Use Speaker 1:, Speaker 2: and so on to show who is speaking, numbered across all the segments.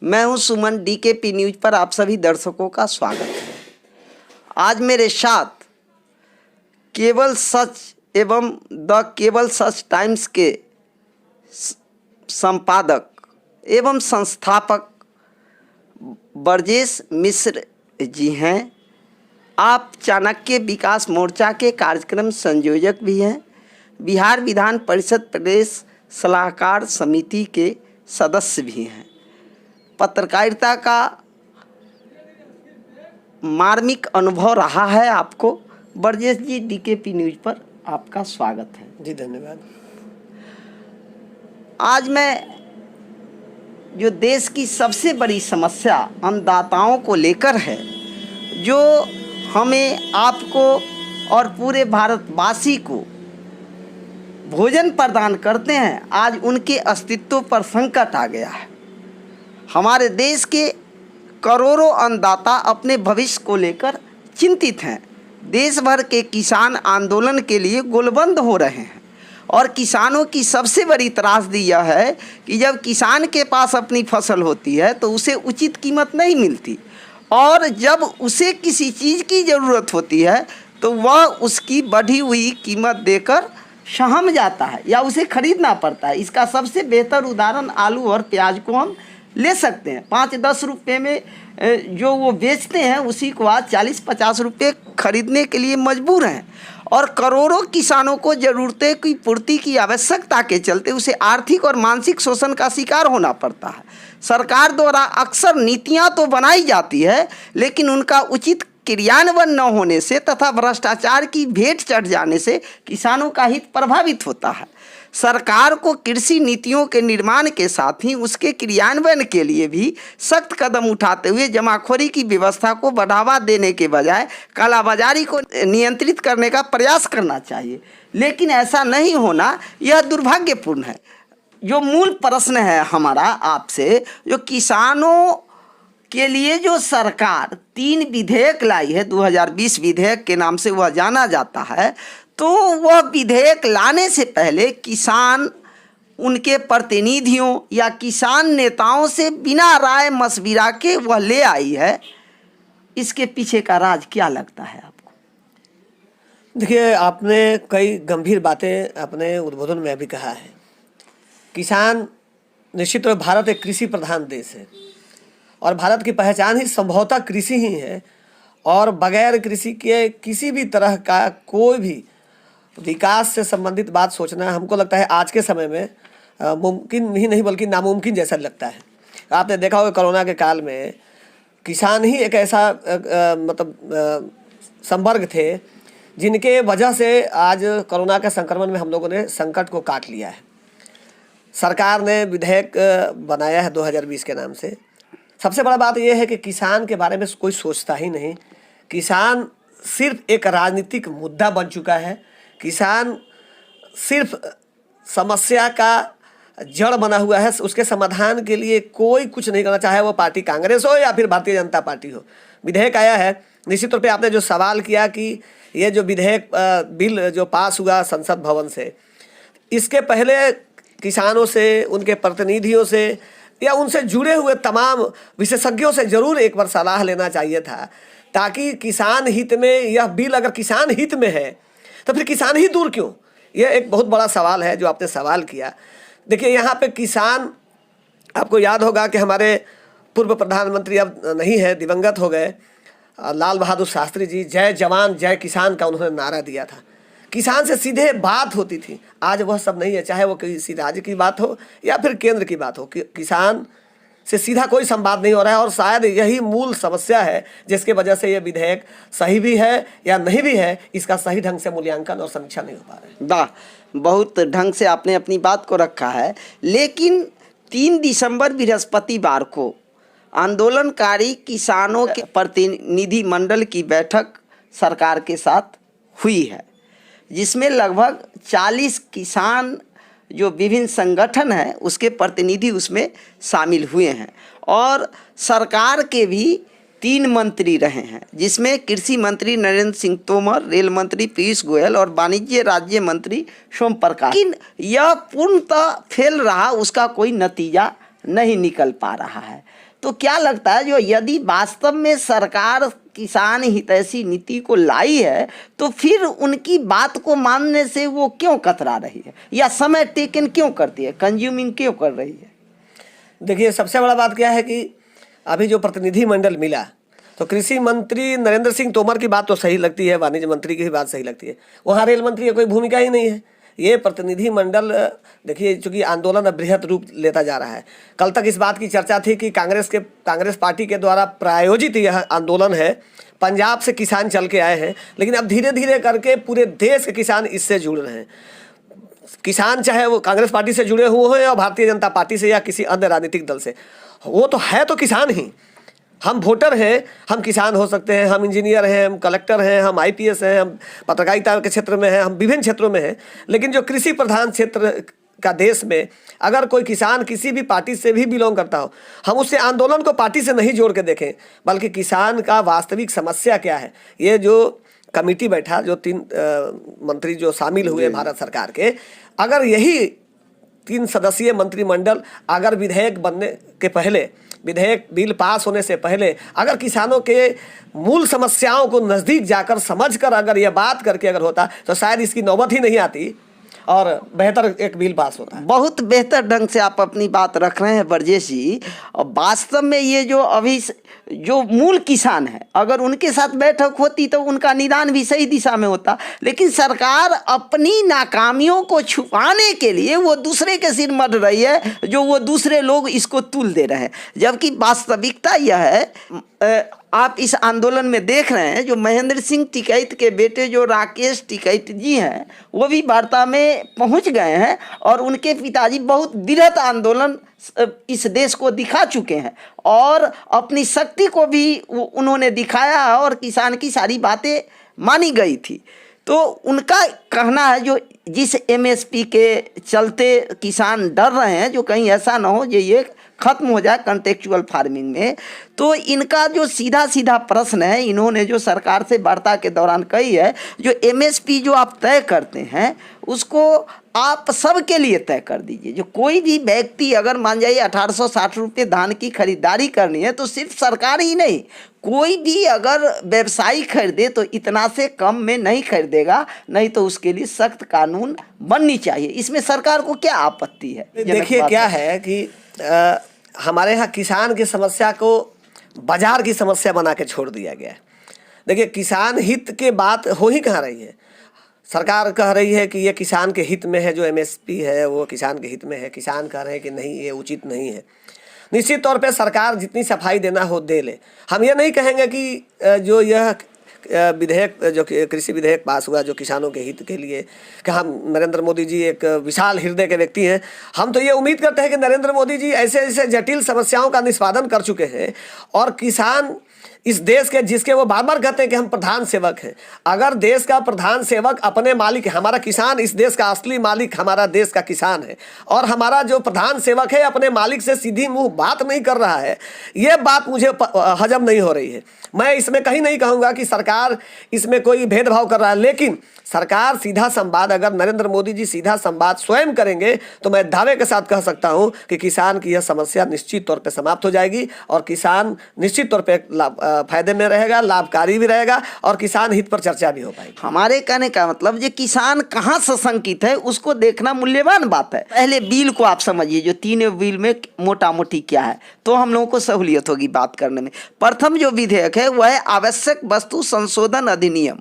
Speaker 1: मैं हूं सुमन, DKP news पर आप सभी दर्शकों का स्वागत है। आज मेरे साथ केवल सच एवं द केवल सच टाइम्स के संपादक एवं संस्थापक ब्रजेश मिश्र जी हैं। आप चाणक्य विकास मोर्चा के कार्यक्रम संयोजक भी हैं। बिहार विधान परिषद प्रदेश सलाहकार समिति के सदस्य भी हैं। पत्रकारिता का मार्मिक अनुभव रहा है आपको। ब्रजेश जी, डीकेपी न्यूज पर आपका स्वागत है।
Speaker 2: जी धन्यवाद।
Speaker 1: आज मैं जो देश की सबसे बड़ी समस्या अन्नदाताओं को लेकर है, जो हमें आपको और पूरे भारतवासी को भोजन प्रदान करते हैं, आज उनके अस्तित्व पर संकट आ गया है। हमारे देश के करोड़ों अन्नदाता अपने भविष्य को लेकर चिंतित हैं। देश भर के किसान आंदोलन के लिए गोलबंद हो रहे हैं और किसानों की सबसे बड़ी त्रासदी यह है कि जब किसान के पास अपनी फसल होती है तो उसे उचित कीमत नहीं मिलती, और जब उसे किसी चीज़ की ज़रूरत होती है तो वह उसकी बढ़ी हुई कीमत देकर सहम जाता है या उसे खरीदना पड़ता है। इसका सबसे बेहतर उदाहरण आलू और प्याज को हम ले सकते हैं। 5-10 रुपये में जो वो बेचते हैं उसी को आज 40-50 रुपये खरीदने के लिए मजबूर हैं, और करोड़ों किसानों को ज़रूरतें की पूर्ति की आवश्यकता के चलते उसे आर्थिक और मानसिक शोषण का शिकार होना पड़ता है। सरकार द्वारा अक्सर नीतियां तो बनाई जाती है, लेकिन उनका उचित क्रियान्वयन न होने से तथा भ्रष्टाचार की भेंट चढ़ जाने से किसानों का हित प्रभावित होता है। सरकार को कृषि नीतियों के निर्माण के साथ ही उसके क्रियान्वयन के लिए भी सख्त कदम उठाते हुए जमाखोरी की व्यवस्था को बढ़ावा देने के बजाय कालाबाजारी को नियंत्रित करने का प्रयास करना चाहिए, लेकिन ऐसा नहीं होना यह दुर्भाग्यपूर्ण है। जो मूल प्रश्न है हमारा आपसे, जो किसानों के लिए जो सरकार 3 विधेयक लाई है, 2020 विधेयक के नाम से वह जाना जाता है, तो वह विधेयक लाने से पहले किसान उनके प्रतिनिधियों या किसान नेताओं से बिना राय मशविरा के वह ले आई है। इसके पीछे का राज क्या लगता है आपको?
Speaker 2: देखिए, आपने कई गंभीर बातें अपने उद्बोधन में भी कहा है। किसान निश्चित रूप से भारत एक कृषि प्रधान देश है और भारत की पहचान ही संभवतः कृषि ही है, और बगैर कृषि के किसी भी तरह का कोई भी विकास से संबंधित बात सोचना हमको लगता है आज के समय में मुमकिन ही नहीं बल्कि नामुमकिन जैसा लगता है। आपने देखा होगा कोरोना के काल में किसान ही एक ऐसा संवर्ग थे जिनके वजह से आज कोरोना के संक्रमण में हम लोगों ने संकट को काट लिया है। सरकार ने विधेयक बनाया है 2020 के नाम से। सबसे बड़ा बात यह है कि किसान के बारे में कोई सोचता ही नहीं। किसान सिर्फ एक राजनीतिक मुद्दा बन चुका है। किसान सिर्फ समस्या का जड़ बना हुआ है। उसके समाधान के लिए कोई कुछ नहीं करना, चाहे वो पार्टी कांग्रेस हो या फिर भारतीय जनता पार्टी हो। विधेयक आया है, निश्चित तौर पे आपने जो सवाल किया कि ये जो विधेयक बिल जो पास हुआ संसद भवन से, इसके पहले किसानों से, उनके प्रतिनिधियों से या उनसे जुड़े हुए तमाम विशेषज्ञों से जरूर एक बार सलाह लेना चाहिए था, ताकि किसान हित में यह बिल, अगर किसान हित में है तो फिर किसान ही दूर क्यों? यह एक बहुत बड़ा सवाल है जो आपने सवाल किया। देखिए, यहाँ पे किसान, आपको याद होगा कि हमारे पूर्व प्रधानमंत्री अब नहीं है, दिवंगत हो गए, लाल बहादुर शास्त्री जी, जय जवान जय किसान का उन्होंने नारा दिया था। किसान से सीधे बात होती थी। आज वह सब नहीं है, चाहे वो किसी राज्य की बात हो या फिर केंद्र की बात हो, किसान से सीधा कोई संवाद नहीं हो रहा है, और शायद यही मूल समस्या है जिसके वजह से ये विधेयक सही भी है या नहीं भी है, इसका सही ढंग से मूल्यांकन और समीक्षा नहीं हो पा रहा है।
Speaker 1: वाह, बहुत ढंग से आपने अपनी बात को रखा है। लेकिन 3 दिसंबर बृहस्पतिवार को आंदोलनकारी किसानों के प्रतिनिधि मंडल की बैठक सरकार के साथ हुई है, जिसमें लगभग 40 किसान जो विभिन्न संगठन हैं उसके प्रतिनिधि उसमें शामिल हुए हैं, और सरकार के भी 3 मंत्री रहे हैं, जिसमें कृषि मंत्री नरेंद्र सिंह तोमर, रेल मंत्री पीयूष गोयल और वाणिज्य राज्य मंत्री सोम प्रकाश। लेकिन यह पूर्णतः फेल रहा, उसका कोई नतीजा नहीं निकल पा रहा है। तो क्या लगता है, जो यदि वास्तव में सरकार किसान हितैषी नीति को लाई है तो फिर उनकी बात को मानने से वो क्यों कतरा रही है, या समय टेकन क्यों करती है, कंज्यूमिंग क्यों कर रही है?
Speaker 2: देखिए, सबसे बड़ा बात क्या है कि अभी जो प्रतिनिधिमंडल मिला, तो कृषि मंत्री नरेंद्र सिंह तोमर की बात तो सही लगती है, वाणिज्य मंत्री की भी बात सही लगती है, वहाँ रेल मंत्री की कोई भूमिका ही नहीं है। ये प्रतिनिधिमंडल, देखिए, चूंकि आंदोलन अब बृहद रूप लेता जा रहा है। कल तक इस बात की चर्चा थी कि कांग्रेस पार्टी के द्वारा प्रायोजित यह आंदोलन है, पंजाब से किसान चल के आए हैं, लेकिन अब धीरे धीरे करके पूरे देश के किसान इससे जुड़ रहे हैं। किसान चाहे वो कांग्रेस पार्टी से जुड़े हुए हैं और भारतीय जनता पार्टी से या किसी अन्य राजनीतिक दल से, वो तो है तो किसान ही। हम वोटर हैं, हम किसान हो सकते हैं, हम इंजीनियर हैं, हम कलेक्टर हैं, हम आईपीएस हैं, हम पत्रकारिता के क्षेत्र में हैं, हम विभिन्न क्षेत्रों में हैं। लेकिन जो कृषि प्रधान क्षेत्र का देश में अगर कोई किसान किसी भी पार्टी से भी बिलोंग करता हो, हम उससे आंदोलन को पार्टी से नहीं जोड़ के देखें, बल्कि किसान का वास्तविक समस्या क्या है। ये जो कमेटी बैठा, जो 3 मंत्री जो शामिल हुए भारत सरकार के, अगर यही 3 सदस्यीय मंत्रिमंडल अगर विधेयक बनने के पहले, विधेयक बिल पास होने से पहले अगर किसानों के मूल समस्याओं को नज़दीक जाकर समझकर अगर यह बात करके अगर होता, तो शायद इसकी नौबत ही नहीं आती और बेहतर एक बिल पास होता है।
Speaker 1: बहुत बेहतर ढंग से आप अपनी बात रख रहे हैं ब्रजेश जी। और वास्तव में ये जो अभी जो मूल किसान है, अगर उनके साथ बैठक होती तो उनका निदान भी सही दिशा में होता, लेकिन सरकार अपनी नाकामियों को छुपाने के लिए वो दूसरे के सिर मढ़ रही है, जो वो दूसरे लोग इसको तुल दे रहे हैं। जबकि वास्तविकता यह है, आप इस आंदोलन में देख रहे हैं, जो महेंद्र सिंह टिकैत के बेटे जो राकेश टिकैत जी हैं, वो भी वार्ता में पहुंच गए हैं और उनके पिताजी बहुत बृहद आंदोलन इस देश को दिखा चुके हैं और अपनी शक्ति को भी उन्होंने दिखाया और किसान की सारी बातें मानी गई थी। तो उनका कहना है, जो जिस एमएसपी के चलते किसान डर रहे हैं, जो कहीं ऐसा ना हो जो ये खत्म हो जाए कॉन्टेक्चुअल फार्मिंग में, तो इनका जो सीधा सीधा प्रश्न है, इन्होंने जो सरकार से वार्ता के दौरान कही है, जो एमएसपी जो आप तय करते हैं उसको आप सबके लिए तय कर दीजिए। जो कोई भी व्यक्ति अगर मान जाइए 1860 रुपये धान की खरीदारी करनी है, तो सिर्फ सरकार ही नहीं, कोई भी अगर व्यवसायी खरीदे तो इतना से कम में नहीं खरीदेगा, नहीं तो उसके लिए सख्त कानून बननी चाहिए। इसमें सरकार को क्या आपत्ति है?
Speaker 2: देखिए, क्या है कि हमारे यहाँ किसान की समस्या को बाजार की समस्या बना के छोड़ दिया गया है। देखिए, किसान हित के बात हो ही कहाँ रही है। सरकार कह रही है कि ये किसान के हित में है, जो एमएसपी है वो किसान के हित में है। किसान कह रहे हैं कि नहीं, ये उचित नहीं है। निश्चित तौर पे सरकार जितनी सफाई देना हो दे ले। हम ये नहीं कहेंगे कि जो यह विधेयक, जो कृषि विधेयक पास हुआ जो किसानों के हित के लिए, कि हम नरेंद्र मोदी जी एक विशाल हृदय के व्यक्ति हैं। हम तो ये उम्मीद करते हैं कि नरेंद्र मोदी जी ऐसे ऐसे जटिल समस्याओं का निष्पादन कर चुके हैं और किसान इस देश के, जिसके वो बार बार कहते हैं कि हम प्रधान सेवक हैं, अगर देश का प्रधान सेवक अपने मालिक, हमारा किसान इस देश का असली मालिक हमारा देश का किसान है, और हमारा जो प्रधान सेवक है अपने मालिक से सीधी मुंह बात नहीं कर रहा है, ये बात मुझे हजम नहीं हो रही है। मैं इसमें कहीं नहीं कहूँगा कि सरकार इसमें कोई भेदभाव कर रहा है, लेकिन सरकार सीधा संवाद, अगर नरेंद्र मोदी जी सीधा संवाद स्वयं करेंगे तो मैं दावे के साथ कह सकता हूं कि किसान की यह समस्या निश्चित तौर पे समाप्त हो जाएगी और किसान निश्चित तौर पे फायदे में रहेगा, लाभकारी भी रहेगा और किसान हित पर चर्चा भी हो पाएगी।
Speaker 1: हमारे कहने का मतलब, ये किसान कहाँ सशंकित है उसको देखना मूल्यवान बात है। पहले बिल को आप समझिए, जो 3 बिल में मोटा मोटी क्या है, तो हम लोगों को सहूलियत होगी बात करने में। प्रथम जो विधेयक है वह है आवश्यक वस्तु संशोधन अधिनियम।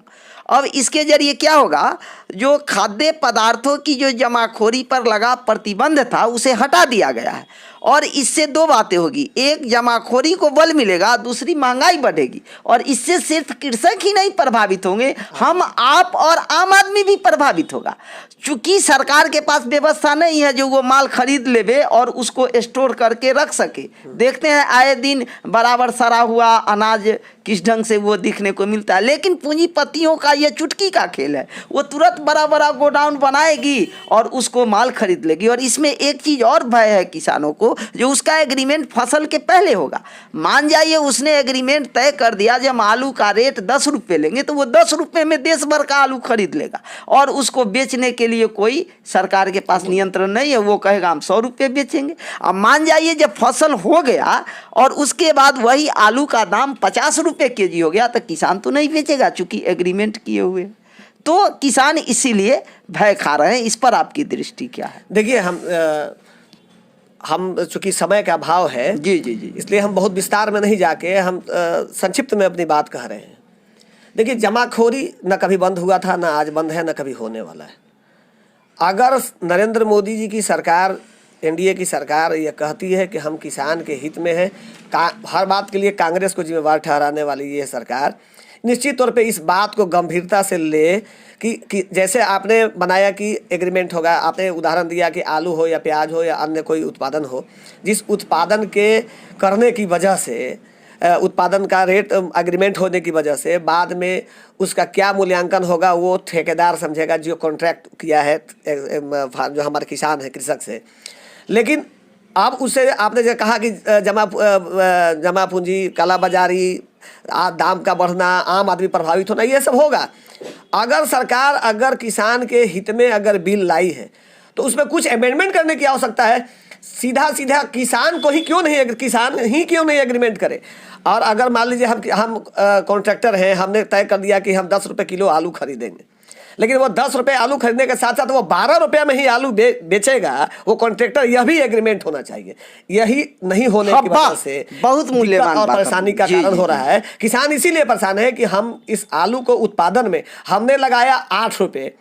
Speaker 1: अब इसके जरिए क्या होगा, जो खाद्य पदार्थों की जो जमाखोरी पर लगा प्रतिबंध था उसे हटा दिया गया है और इससे 2 बातें होगी। एक, जमाखोरी को बल मिलेगा, दूसरी महंगाई बढ़ेगी और इससे सिर्फ कृषक ही नहीं प्रभावित होंगे, हम, आप और आम आदमी भी प्रभावित होगा। चूंकि सरकार के पास व्यवस्था नहीं है जो वो माल खरीद लेवे और उसको स्टोर करके रख सके। देखते हैं आए दिन बराबर सड़ा हुआ अनाज किस ढंग से वो दिखने को मिलता है, लेकिन पूंजीपतियों का ये चुटकी का खेल है, वो तुरंत बड़ा बड़ा गोडाउन बनाएगी और उसको माल खरीद लेगी। और इसमें एक चीज़ और भय है किसानों को जो उसका एग्रीमेंट फसल के पहले होगा। मान जाइए उसने एग्रीमेंट तय कर दिया जब आलू का रेट 10 रुपये लेंगे तो वो 10 रुपये में देश भर का आलू खरीद लेगा और उसको बेचने के लिए कोई सरकार के पास नियंत्रण नहीं है, वो कहेगा हम 100 रुपये बेचेंगे। अब मान जाइए जब फसल हो गया और उसके बाद वही आलू का दाम 50 रुपये केजी हो गया तो किसान तो नहीं बेचेगा चूंकि एग्रीमेंट किए हुए। तो किसान इसीलिए भय खा रहे हैं। इस पर आपकी दृष्टि क्या है?
Speaker 2: देखिए, हम चूंकि समय का अभाव है
Speaker 1: जी जी जी,
Speaker 2: इसलिए हम बहुत विस्तार में नहीं जाके हम संक्षिप्त में अपनी बात कह रहे हैं। देखिए, जमाखोरी न कभी बंद हुआ था, न आज बंद है, न कभी होने वाला है। अगर नरेंद्र मोदी जी की सरकार, एनडीए की सरकार ये कहती है कि हम किसान के हित में हैं, हर बात के लिए कांग्रेस को जिम्मेवार ठहराने वाली ये सरकार निश्चित तौर पे इस बात को गंभीरता से ले कि जैसे आपने बनाया कि एग्रीमेंट होगा, आपने उदाहरण दिया कि आलू हो या प्याज हो या अन्य कोई उत्पादन हो, जिस उत्पादन के करने की वजह से उत्पादन का रेट एग्रीमेंट होने की वजह से बाद में उसका क्या मूल्यांकन होगा वो ठेकेदार समझेगा जो कॉन्ट्रैक्ट किया है जो हमारे किसान है कृषक से। लेकिन अब उससे आपने जो कहा कि जमा पूंजी, काला बाजारी, दाम का बढ़ना, आम आदमी प्रभावित होना, ये सब होगा। अगर सरकार अगर किसान के हित में अगर बिल लाई है तो उसमें कुछ अमेंडमेंट करने की आवश्यकता है। सीधा सीधा किसान ही क्यों नहीं एग्रीमेंट करे। और अगर मान लीजिए हम कॉन्ट्रैक्टर हैं, हमने तय कर दिया कि हम 10 रुपये किलो आलू खरीदेंगे, लेकिन वो 10 रुपये आलू खरीदने के साथ साथ वो 12 रुपये में ही आलू बेचेगा, वो कॉन्ट्रैक्टर, यह भी एग्रीमेंट होना चाहिए। यही नहीं होने की वजह से
Speaker 1: बहुत मूल्यवान
Speaker 2: और परेशानी का कारण हो रहा है। किसान इसीलिए परेशान है कि हम इस आलू को उत्पादन में हमने लगाया 8 रुपये,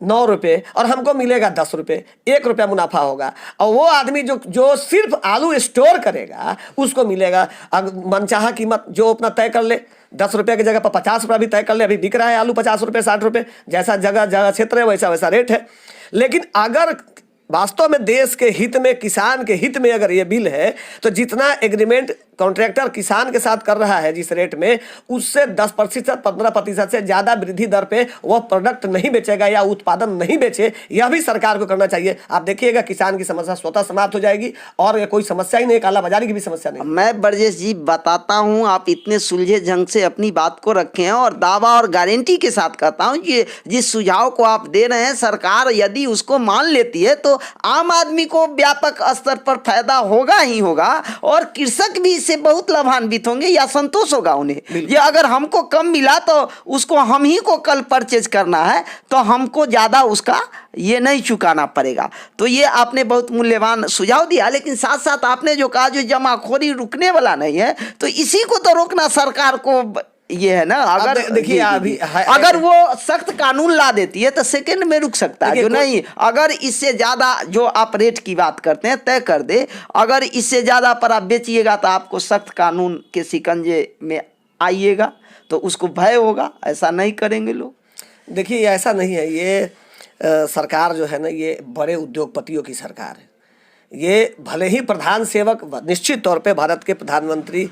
Speaker 2: 9 रुपये और हमको मिलेगा 10 रुपये, 1 रुपया मुनाफा होगा। और वो आदमी जो सिर्फ आलू स्टोर करेगा उसको मिलेगा मनचाहा कीमत जो अपना तय कर ले। 10 रुपये की जगह पर 50 रुपया भी तय कर ले। अभी बिक रहा है आलू 50 रुपये, 60 रुपये, जैसा जगह क्षेत्र है वैसा रेट है। लेकिन अगर वास्तव में देश के हित में, किसान के हित में अगर ये बिल है तो जितना एग्रीमेंट कॉन्ट्रैक्टर किसान के साथ कर रहा है जिस रेट में, उससे 10%, 15% से ज़्यादा वृद्धि दर पे वह प्रोडक्ट नहीं बेचेगा या उत्पादन नहीं बेचे, यह भी सरकार को करना चाहिए। आप देखिएगा किसान की समस्या स्वतः समाप्त हो जाएगी और कोई समस्या ही नहीं, काला बाजारी की भी समस्या नहीं।
Speaker 1: मैं ब्रजेश जी बताता हूँ, आप इतने सुलझे ढंग से अपनी बात को रखे हैं और दावा और गारंटी के साथ कहता हूँ कि जिस सुझाव को आप दे रहे हैं सरकार यदि उसको मान लेती है तो आम आदमी को व्यापक स्तर पर फायदा होगा ही होगा और कृषक भी से बहुत लाभान्वित होंगे या संतोष होगा उन्हें। ये अगर हमको कम मिला तो उसको हम ही को कल परचेज करना है तो हमको ज़्यादा उसका ये नहीं चुकाना पड़ेगा। तो ये आपने बहुत मूल्यवान सुझाव दिया। लेकिन साथ साथ आपने जो कहा जो जमाखोरी रुकने वाला नहीं है तो इसी को तो रोकना सरकार को ये है ना। अगर
Speaker 2: देखिए
Speaker 1: अगर वो सख्त कानून ला देती है तो सेकंड में रुक सकता है, जो नहीं अगर इससे ज़्यादा जो आप रेट की बात करते हैं तय कर दे, अगर इससे ज़्यादा पर आप बेचिएगा तो आपको सख्त कानून के शिकंजे में आइएगा तो उसको भय होगा। ऐसा नहीं करेंगे लोग।
Speaker 2: देखिए ऐसा नहीं है, ये सरकार जो है ना ये बड़े उद्योगपतियों की सरकार है। ये भले ही प्रधान सेवक, निश्चित तौर पे भारत के प्रधानमंत्री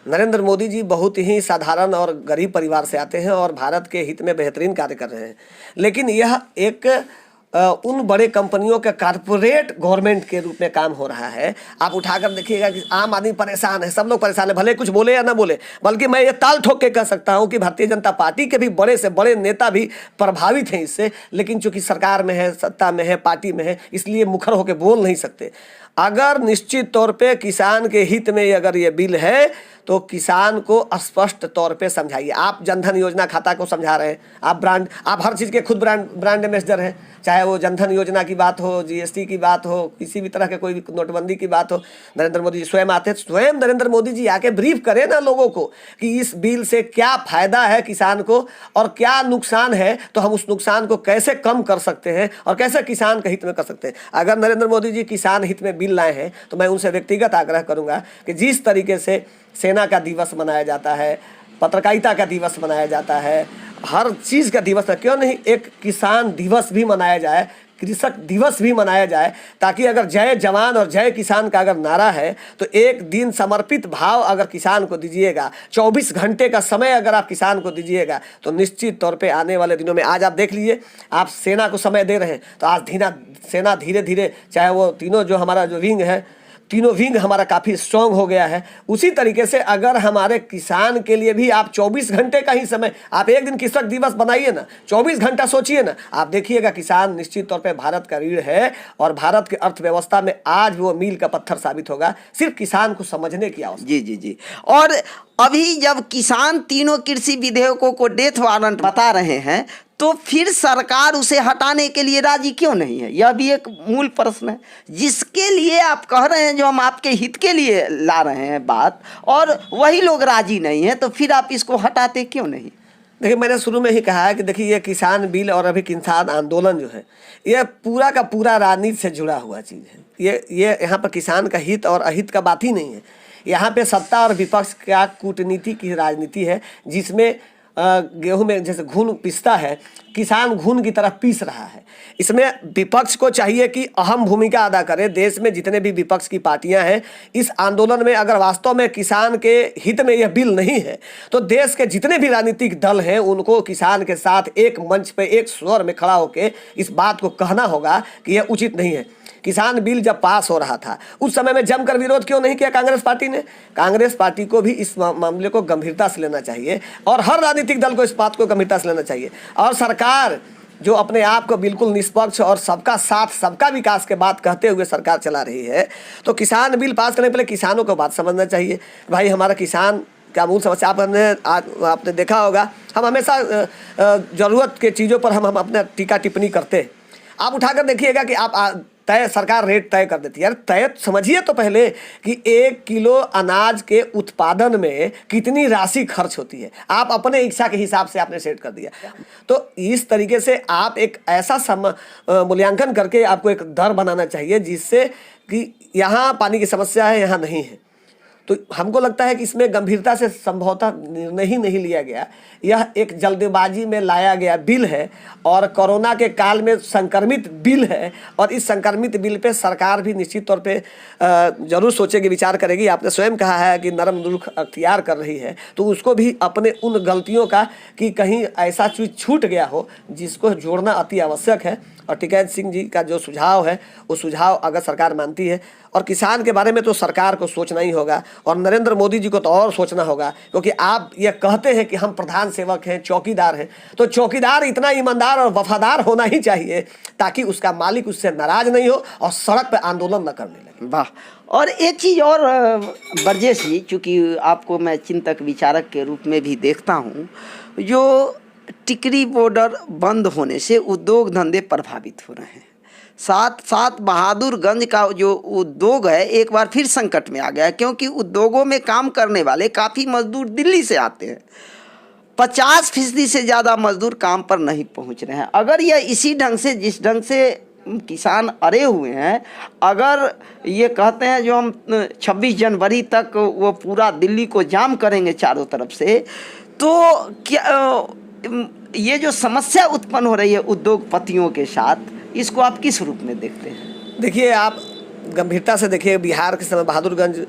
Speaker 2: नरेंद्र मोदी जी बहुत ही साधारण और गरीब परिवार से आते हैं और भारत के हित में बेहतरीन कार्य कर रहे हैं, लेकिन यह एक उन बड़े कंपनियों के कारपोरेट गवर्नमेंट के रूप में काम हो रहा है। आप उठाकर देखिएगा कि आम आदमी परेशान है, सब लोग परेशान है, भले कुछ बोले या ना बोले। बल्कि मैं ये ताल ठोक के कह सकता हूँ कि भारतीय जनता पार्टी के भी बड़े से बड़े नेता भी प्रभावित हैं इससे, लेकिन चूंकि सरकार में है, सत्ता में है, पार्टी में है, इसलिए मुखर होकर बोल नहीं सकते। अगर निश्चित तौर पे किसान के हित में अगर ये बिल है तो किसान को स्पष्ट तौर पे समझाइए। आप जनधन योजना खाता को समझा रहे हैं, आप हर चीज़ के खुद ब्रांड एम्बेसडर हैं, चाहे वो जनधन योजना की बात हो, जीएसटी की बात हो, किसी भी तरह के कोई नोटबंदी की बात हो। नरेंद्र मोदी जी स्वयं आते हैं, स्वयं नरेंद्र मोदी जी आके ब्रीफ करें ना लोगों को कि इस बिल से क्या फ़ायदा है किसान को और क्या नुकसान है, तो हम उस नुकसान को कैसे कम कर सकते हैं और कैसे किसान के हित में कर सकते हैं। अगर नरेंद्र मोदी जी किसान हित में बिल लाए हैं तो मैं उनसे व्यक्तिगत आग्रह करूँगा कि जिस तरीके से सेना का दिवस मनाया जाता है, पत्रकारिता का दिवस मनाया जाता है, हर चीज़ का दिवस है, क्यों नहीं एक किसान दिवस भी मनाया जाए, कृषक दिवस भी मनाया जाए, ताकि अगर जय जवान और जय किसान का अगर नारा है तो एक दिन समर्पित भाव अगर किसान को दीजिएगा, 24 घंटे का समय अगर आप किसान को दीजिएगा तो निश्चित तौर पे आने वाले दिनों में, आज आप देख लीजिए आप सेना को समय दे रहे हैं तो आज सेना धीरे धीरे, चाहे वो तीनों जो हमारा जो विंग है तीनों विंग हमारा काफ़ी स्ट्रांग हो गया है। उसी तरीके से अगर हमारे किसान के लिए भी आप 24 घंटे का ही समय, आप एक दिन कृषक दिवस बनाइए ना, 24 घंटा सोचिए ना, आप देखिएगा किसान निश्चित तौर पे भारत का रीढ़ है और भारत की अर्थव्यवस्था में आज वो मील का पत्थर साबित होगा। सिर्फ किसान को समझने की आवश्यकता।
Speaker 1: जी जी जी। और अभी जब किसान तीनों कृषि विधेयकों को डेथ वारंट बता रहे हैं, तो फिर सरकार उसे हटाने के लिए राजी क्यों नहीं है? यह भी एक मूल प्रश्न है, जिसके लिए आप कह रहे हैं, जो हम आपके हित के लिए ला रहे हैं बात, और वही लोग राजी नहीं है, तो फिर आप इसको हटाते क्यों नहीं?
Speaker 2: देखिए, मैंने शुरू में ही कहा है कि देखिए, ये किसान बिल और अभी किसान आंदोलन जो है, ये पूरा का पूरा राजनीति से जुड़ा हुआ चीज़ है। ये यहाँ पर किसान का हित और अहित का बात ही नहीं है। यहाँ पे सत्ता और विपक्ष का कूटनीति की राजनीति है, जिसमें गेहूं में जैसे घुन पिसता है, किसान घुन की तरह पीस रहा है। इसमें विपक्ष को चाहिए कि अहम भूमिका अदा करे। देश में जितने भी विपक्ष की पार्टियां हैं, इस आंदोलन में अगर वास्तव में किसान के हित में यह बिल नहीं है, तो देश के जितने भी राजनीतिक दल हैं उनको किसान के साथ एक मंच पे एक स्वर में खड़ा होकर इस बात को कहना होगा कि यह उचित नहीं है। किसान बिल जब पास हो रहा था, उस समय में जमकर विरोध क्यों नहीं किया कांग्रेस पार्टी ने? कांग्रेस पार्टी को भी इस मामले को गंभीरता से लेना चाहिए और हर राजनीतिक दल को इस बात को गंभीरता से लेना चाहिए। और सरकार जो अपने आप को बिल्कुल निष्पक्ष और सबका साथ सबका विकास के बात कहते हुए सरकार चला रही है, तो किसान बिल पास करने के पहले किसानों को बात समझना चाहिए। भाई, हमारा किसान क्या मूल समस्या आपने देखा होगा, हम हमेशा ज़रूरत के चीज़ों पर हम अपने टीका टिप्पणी करते हैं। आप उठाकर देखिएगा कि आप तय सरकार रेट तय कर देती है। यार, तय समझिए तो पहले कि 1 किलो अनाज के उत्पादन में कितनी राशि खर्च होती है। आप अपने इच्छा के हिसाब से आपने सेट कर दिया। तो इस तरीके से आप एक ऐसा मूल्यांकन करके आपको एक दर बनाना चाहिए जिससे कि यहाँ पानी की समस्या है, यहाँ नहीं है। तो हमको लगता है कि इसमें गंभीरता से संभवतः निर्णय ही नहीं लिया गया। यह एक जल्दबाजी में लाया गया बिल है और कोरोना के काल में संक्रमित बिल है, और इस संक्रमित बिल पे सरकार भी निश्चित तौर पे जरूर सोचेगी, विचार करेगी। आपने स्वयं कहा है कि नरम रुख अख्तियार कर रही है, तो उसको भी अपने उन गलतियों का कि कहीं ऐसा चीज छूट गया हो जिसको जोड़ना अति आवश्यक है। और टिकैत सिंह जी का जो सुझाव है, वो सुझाव अगर सरकार मानती है, और किसान के बारे में तो सरकार को सोचना ही होगा, और नरेंद्र मोदी जी को तो और सोचना होगा, क्योंकि आप ये कहते हैं कि हम प्रधान सेवक हैं, चौकीदार हैं, तो चौकीदार इतना ईमानदार और वफादार होना ही चाहिए ताकि उसका मालिक उससे नाराज नहीं हो और सड़क पर आंदोलन न करने लगे।
Speaker 1: वाह। और एक चीज़ और बरजेश जी, चूँकि आपको मैं चिंतक विचारक के रूप में भी देखता हूँ, जो टिकरी बॉर्डर बंद होने से उद्योग धंधे प्रभावित हो रहे हैं, साथ साथ बहादुरगंज का जो उद्योग है एक बार फिर संकट में आ गया है, क्योंकि उद्योगों में काम करने वाले काफ़ी मजदूर दिल्ली से आते हैं। 50% से ज़्यादा मजदूर काम पर नहीं पहुंच रहे हैं। अगर यह इसी ढंग से, जिस ढंग से किसान अड़े हुए हैं, अगर ये कहते हैं जो हम 26 जनवरी तक वो पूरा दिल्ली को जाम करेंगे चारों तरफ से, तो क्या ये जो समस्या उत्पन्न हो रही है उद्योगपतियों के साथ, इसको आप किस रूप में देखते हैं?
Speaker 2: देखिए, आप गंभीरता से देखिए, बिहार के समय बहादुरगंज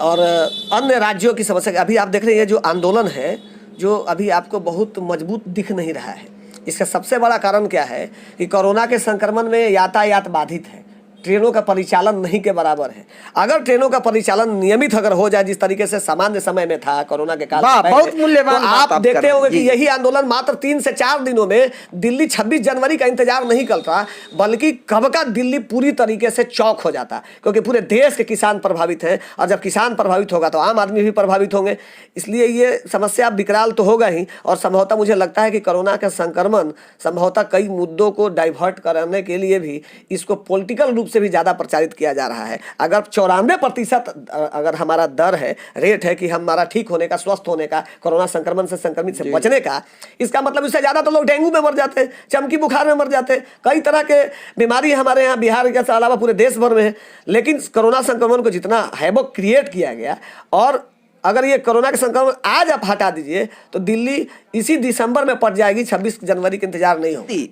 Speaker 2: और अन्य राज्यों की समस्या, अभी आप देख रहे हैं जो आंदोलन है, जो अभी आपको बहुत मजबूत दिख नहीं रहा है। इसका सबसे बड़ा कारण क्या है कि कोरोना के संक्रमण में यातायात बाधित है, ट्रेनों का परिचालन नहीं के बराबर है। अगर ट्रेनों का परिचालन नियमित अगर हो जाए जिस तरीके से सामान्य समय में था कोरोना के काल में,
Speaker 1: बहुत मूल्यवान
Speaker 2: तो आप देखते होंगे कि यही आंदोलन मात्र 3 से 4 दिनों में दिल्ली 26 जनवरी का इंतजार नहीं करता, बल्कि कब का दिल्ली पूरी तरीके से चौक हो जाता, क्योंकि पूरे देश के किसान प्रभावित हैं, और जब किसान प्रभावित होगा तो आम आदमी भी प्रभावित होंगे। इसलिए ये समस्या विकराल तो होगा ही, और संभवतः मुझे लगता है कि कोरोना का संक्रमण संभवतः कई मुद्दों को डाइवर्ट करने के लिए भी इसको पॉलिटिकल रूप से भी ज़्यादा प्रचारित किया जा रहा है। अगर 94% अगर हमारा दर है, रेट है कि हमारा ठीक होने का, स्वस्थ होने का, कोरोना संक्रमण से, संक्रमित से बचने का, इसका मतलब इससे ज़्यादा तो लोग डेंगू में मर जाते हैं, चमकी बुखार में मर जाते हैं, कई तरह के बीमारी हमारे यहाँ बिहार के अलावा पूरे देश भर में है। लेकिन कोरोना संक्रमण को जितना हैवॉक क्रिएट किया गया, और अगर ये कोरोना के संक्रमण आज आप हटा दीजिए तो दिल्ली इसी दिसंबर में पड़ जाएगी, 26 जनवरी के इंतजार नहीं होगी।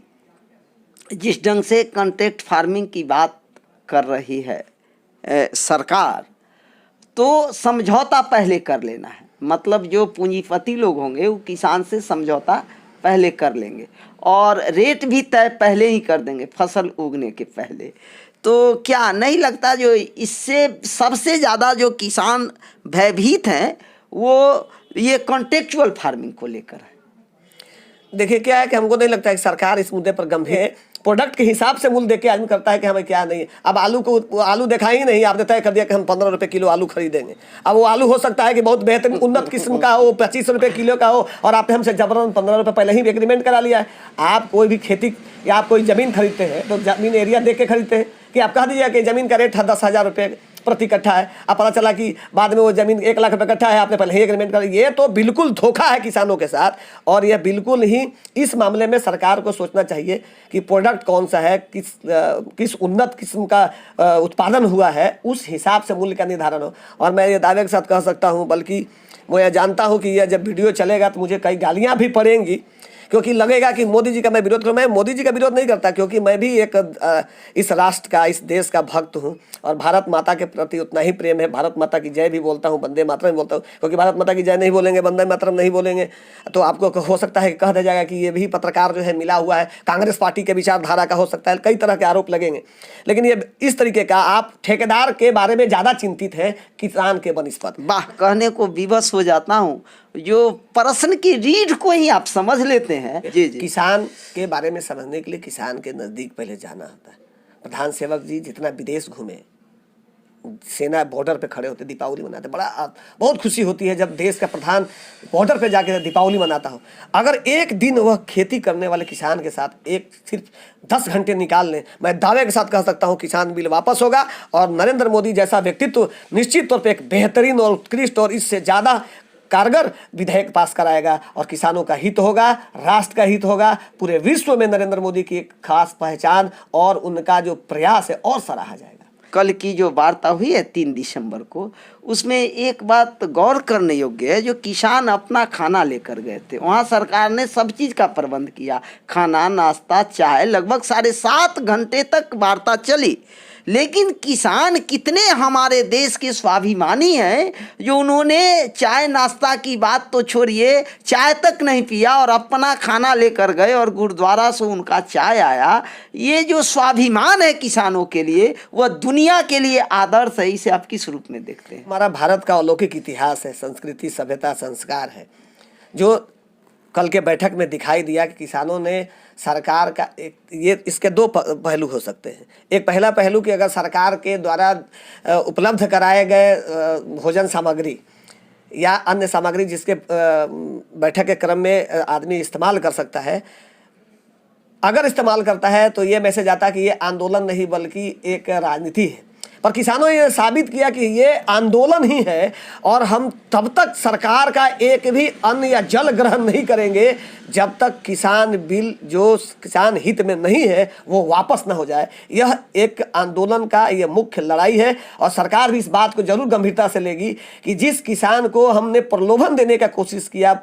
Speaker 1: जिस ढंग से कॉन्ट्रैक्ट फार्मिंग की बात कर रही है सरकार, तो समझौता पहले कर लेना है। मतलब जो पूंजीपति लोग होंगे वो किसान से समझौता पहले कर लेंगे और रेट भी तय पहले ही कर देंगे फसल उगने के पहले। तो क्या नहीं लगता जो इससे सबसे ज़्यादा जो किसान भयभीत हैं वो ये कॉन्टेक्चुअल फार्मिंग को लेकर है?
Speaker 2: देखिए क्या है कि हमको नहीं लगता है कि सरकार इस मुद्दे पर गंभीर है। प्रोडक्ट के हिसाब से मूल्य देख के आदमी करता है कि हमें क्या नहीं है। अब आलू देखा ही नहीं, आपने तय कर दिया कि हम 15 रुपये किलो आलू खरीदेंगे। अब वो आलू हो सकता है कि बहुत बेहतरीन उन्नत किस्म का हो, 25 रुपये किलो का हो, और आपने हमसे जबरन 15 रुपये पहले ही एग्रीमेंट करा लिया है। आप कोई भी खेती या आप कोई ज़मीन खरीदते हैं तो ज़मीन एरिया देख के खरीदते हैं कि आप कह दीजिए कि ज़मीन का रेट 10,000 रुपये प्रति कट्ठा है, अब पता चला कि बाद में वो ज़मीन 1 लाख रुपये कट्ठा है, आपने पहले ही एग्रीमेंट कर। ये तो बिल्कुल धोखा है किसानों के साथ, और यह बिल्कुल ही इस मामले में सरकार को सोचना चाहिए कि प्रोडक्ट कौन सा है, किस उन्नत किस्म का उत्पादन हुआ है, उस हिसाब से मूल्य का निर्धारण हो। और मैं ये दावे के साथ कह सकता हूँ, बल्कि मैं यह जानता हूँ कि यह जब वीडियो चलेगा तो मुझे कई गालियाँ भी पड़ेंगी, क्योंकि लगेगा कि मोदी जी का मैं विरोध करूँ। मैं मोदी जी का विरोध नहीं करता, क्योंकि मैं भी एक इस राष्ट्र का, इस देश का भक्त हूँ, और भारत माता के प्रति उतना ही प्रेम है। भारत माता की जय भी बोलता हूँ, वंदे मातरम भी बोलता हूँ, क्योंकि भारत माता की जय नहीं बोलेंगे, वंदे मातरम नहीं बोलेंगे तो आपको हो सकता है कि कह दिया जाएगा कि ये भी पत्रकार जो है मिला हुआ है, कांग्रेस पार्टी के विचारधारा का हो सकता है, कई तरह के आरोप लगेंगे। लेकिन ये इस तरीके का, आप ठेकेदार के बारे में ज़्यादा चिंतित हैं किसान के बनिस्पत।
Speaker 1: वाह, कहने को विवश हो जाता हूँ, जो प्रश्न की रीढ़ को ही आप समझ लेते हैं। जी जी।
Speaker 2: किसान के बारे में समझने के लिए किसान के नज़दीक पहले जाना होता है। प्रधान सेवक जी जितना विदेश घूमे, सेना बॉर्डर पे खड़े होते, दीपावली मनाते, बहुत खुशी होती है जब देश का प्रधान बॉर्डर पे जाके दीपावली मनाता हो। अगर एक दिन वह खेती करने वाले किसान के साथ सिर्फ 10 घंटे निकाल लें, मैं दावे के साथ कह सकता हूँ किसान बिल वापस होगा, और नरेंद्र मोदी जैसा व्यक्तित्व निश्चित तौर पर एक बेहतरीन और उत्कृष्ट और इससे ज़्यादा कारगर विधेयक पास कराएगा, और किसानों का हित होगा, राष्ट्र का हित होगा। पूरे विश्व में नरेंद्र मोदी की एक खास पहचान और उनका जो प्रयास है और सराहा जाएगा।
Speaker 1: कल की जो वार्ता हुई है 3 दिसंबर को, उसमें एक बात गौर करने योग्य है, जो किसान अपना खाना लेकर गए थे, वहाँ सरकार ने सब चीज़ का प्रबंध किया, खाना, नाश्ता, चाय, लगभग 7.5 घंटे तक वार्ता चली। लेकिन किसान कितने हमारे देश के स्वाभिमानी हैं, जो उन्होंने चाय नाश्ता की बात तो छोड़िए, चाय तक नहीं पिया और अपना खाना लेकर गए और गुरुद्वारा से उनका चाय आया। ये जो स्वाभिमान है किसानों के लिए, वह दुनिया के लिए आदर्श है। इसे आप किस रूप में देखते हैं?
Speaker 2: हमारा भारत का अलौकिक इतिहास है, संस्कृति, सभ्यता, संस्कार है, जो कल के बैठक में दिखाई दिया कि किसानों ने सरकार का इसके 2 पहलू हो सकते हैं। एक पहला पहलू कि अगर सरकार के द्वारा उपलब्ध कराए गए भोजन सामग्री या अन्य सामग्री जिसके बैठक के क्रम में आदमी इस्तेमाल कर सकता है, अगर इस्तेमाल करता है तो ये मैसेज आता है कि ये आंदोलन नहीं बल्कि एक राजनीति है। पर किसानों ने साबित किया कि ये आंदोलन ही है, और हम तब तक सरकार का एक भी अन्न या जल ग्रहण नहीं करेंगे जब तक किसान बिल जो किसान हित में नहीं है वो वापस न हो जाए। यह एक आंदोलन का ये मुख्य लड़ाई है, और सरकार भी इस बात को जरूर गंभीरता से लेगी कि जिस किसान को हमने प्रलोभन देने का कोशिश किया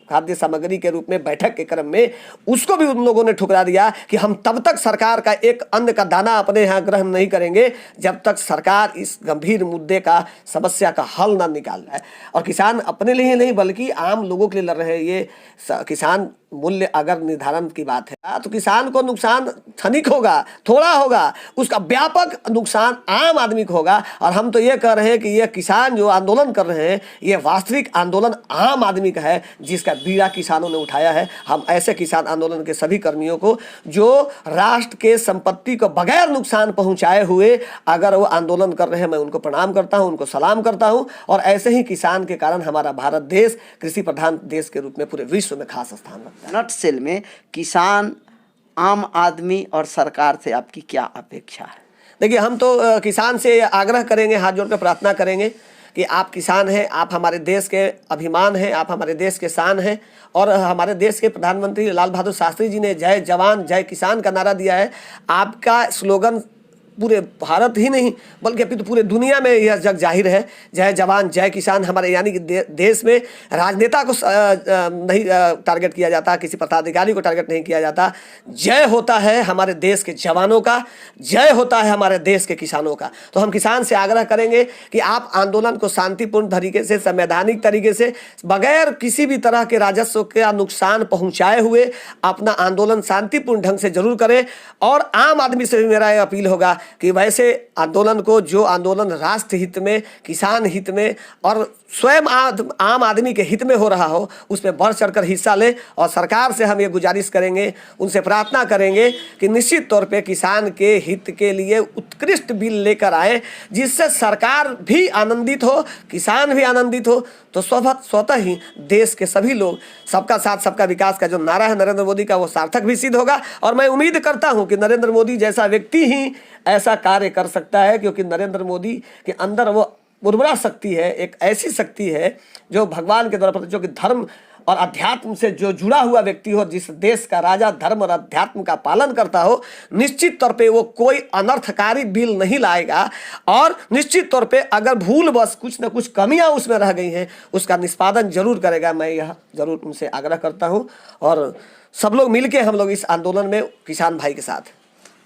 Speaker 2: खाद्य सामग्री के रूप में बैठक के क्रम में, उसको भी उन लोगों ने ठुकरा दिया कि हम तब तक सरकार का एक अन्न का दाना अपने यहाँ ग्रहण नहीं करेंगे जब तक सरकार इस गंभीर मुद्दे का, समस्या का हल ना निकाल रहा है। और किसान अपने लिए नहीं बल्कि आम लोगों के लिए लड़ रहे हैं। ये किसान मूल्य अगर निर्धारण की बात है तो किसान को नुकसान क्षणिक होगा, थोड़ा होगा, उसका व्यापक नुकसान आम आदमी को होगा। और हम तो ये कह रहे हैं कि ये किसान जो आंदोलन कर रहे हैं, ये वास्तविक आंदोलन आम आदमी का है, जिसका बीड़ा किसानों ने उठाया है। हम ऐसे किसान आंदोलन के सभी कर्मियों को, जो राष्ट्र के संपत्ति को बगैर नुकसान पहुंचाए हुए अगर वो आंदोलन कर रहे हैं, मैं उनको प्रणाम करता हूं, उनको सलाम करता हूं। और ऐसे ही किसान के कारण हमारा भारत देश कृषि प्रधान देश के रूप में पूरे विश्व में खास स्थान रखता है।
Speaker 1: नटसेल में किसान, आम आदमी और सरकार से आपकी क्या अपेक्षा है?
Speaker 2: देखिए, हम तो किसान से आग्रह करेंगे, हाथ जोड़कर प्रार्थना करेंगे कि आप किसान हैं, आप हमारे देश के अभिमान हैं, आप हमारे देश के शान हैं। और हमारे देश के प्रधानमंत्री लाल बहादुर शास्त्री जी ने जय जवान जय किसान का नारा दिया है। आपका स्लोगन पूरे भारत ही नहीं बल्कि अभी तो पूरे दुनिया में यह जग जाहिर है, जय जवान जय किसान। हमारे यानी कि देश में राजनेता को नहीं टारगेट किया जाता, किसी पदाधिकारी को टारगेट नहीं किया जाता। जय होता है हमारे देश के जवानों का, जय होता है हमारे देश के किसानों का। तो हम किसान से आग्रह करेंगे कि आप आंदोलन को शांतिपूर्ण तरीके से, संवैधानिक तरीके से, बगैर किसी भी तरह के राजस्व का नुकसान पहुँचाए हुए अपना आंदोलन शांतिपूर्ण ढंग से जरूर करें। और आम आदमी से भी मेरा यह अपील होगा कि वैसे आंदोलन को, जो आंदोलन राष्ट्र हित में, किसान हित में और स्वयं आम आदमी के हित में हो रहा हो, उसमें बढ़ चढ़कर हिस्सा ले। और सरकार से हम ये गुजारिश करेंगे, उनसे प्रार्थना करेंगे कि निश्चित तौर पे किसान के हित के लिए उत्कृष्ट बिल लेकर आए, जिससे सरकार भी आनंदित हो, किसान भी आनंदित हो। तो स्वतः ही देश के सभी लोग, सबका साथ सबका विकास का जो नारा है नरेंद्र मोदी का, वो सार्थक भी सिद्ध होगा। और मैं उम्मीद करता हूं कि नरेंद्र मोदी जैसा व्यक्ति ही ऐसा कार्य कर सकता है, क्योंकि नरेंद्र मोदी के अंदर वो उर्वरा शक्ति है, एक ऐसी शक्ति है जो भगवान के द्वारा, जो कि धर्म और अध्यात्म से जो जुड़ा हुआ व्यक्ति हो, जिस देश का राजा धर्म और अध्यात्म का पालन करता हो, निश्चित तौर पे वो कोई अनर्थकारी बिल नहीं लाएगा। और निश्चित तौर पे अगर भूलवश कुछ न कुछ कमियां उसमें रह गई हैं, उसका निष्पादन जरूर करेगा। मैं यह जरूर उनसे आग्रह करता हूं। और सब लोग मिलके हम लोग इस आंदोलन में किसान भाई के साथ।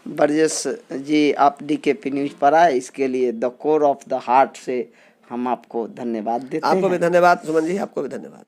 Speaker 1: बरजस जी, आप DKP न्यूज़ पर आए, इसके लिए the core of the heart से हम आपको धन्यवाद देते हैं।
Speaker 2: आपको भी धन्यवाद सुमन जी, आपको भी धन्यवाद।